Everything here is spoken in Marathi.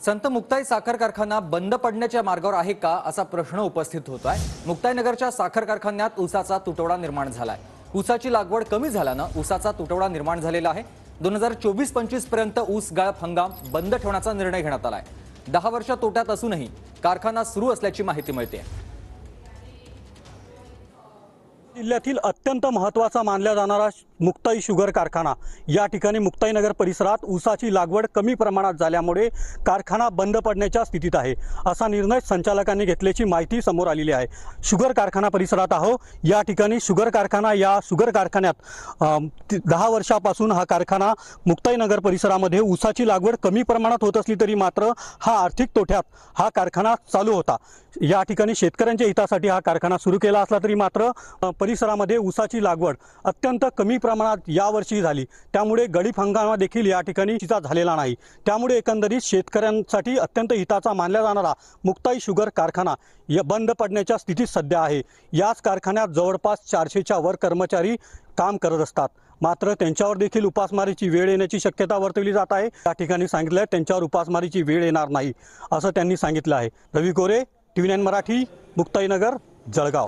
संत मुक्ताई साखर कारखाना बंद पडण्याच्या मार्गावर आहे का असा प्रश्न उपस्थित होत आहे। मुक्ताईनगरच्या साखर कारखान्यात ऊसाचा तुटवडा निर्माण झालाय। ऊसाची लागवड कमी झाल्यानं ऊसाचा तुटवडा निर्माण झालेला आहे। 2024-25 पर्यंत ऊस गाळप हंगाम बंद ठेवण्याचा निर्णय घेण्यात आलाय। 10 वर्ष तोट्यात असूनही कारखाना सुरू असल्याची माहिती मिळते। जिल्ह्यातील अत्यंत महत्त्वाचा मानला जाणारा मुक्ताई शुगर कारखाना या ठिकाणी मुक्ताईनगर परिसरात ऊसाची लागवड कमी प्रमाणात झाल्यामुळे कारखाना बंद पडण्याच्या स्थितीत आहे, असा निर्णय संचालकांनी घेतल्याची माहिती समोर आलेली आहे। शुगर कारखाना परिसरात आहो, या ठिकाणी शुगर कारखान्यात 10 वर्षापासून हा कारखाना मुक्ताईनगर परिसरामध्ये ऊसाची लागवड कमी प्रमाणात होत असली तरी मात्र हा आर्थिक तोट्यात हा कारखाना चालू होता। या ठिकाणी शेतकऱ्यांच्या हितासाठी हा कारखाना सुरू केला असला तरी मात्र परिसरामध्ये ऊसाची लागवड अत्यंत कमी प्रमाणात यावर्षी झाली, त्यामुळे गळीत हंगाम देखील या ठिकाणी झालेला नाही। त्यामुळे एकंदरीत शेतकऱ्यांसाठी अत्यंत हिताचा मानला जाणारा मुक्ताई शुगर कारखाना या बंद पडण्याच्या स्थितीत सध्या आहे। याच कारखान्यात जवळपास 400च्या वर कर्मचारी काम करत असतात, मात्र त्यांच्यावर देखील उपासमारीची वेळ येण्याची शक्यता वर्तवली जात आहे। या ठिकाणी सांगितलं आहे त्यांच्यावर उपासमारीची वेळ येणार नाही असं त्यांनी सांगितलं आहे। रवी गोरे, TV9 मराठी, मुक्ताईनगर, जळगाव।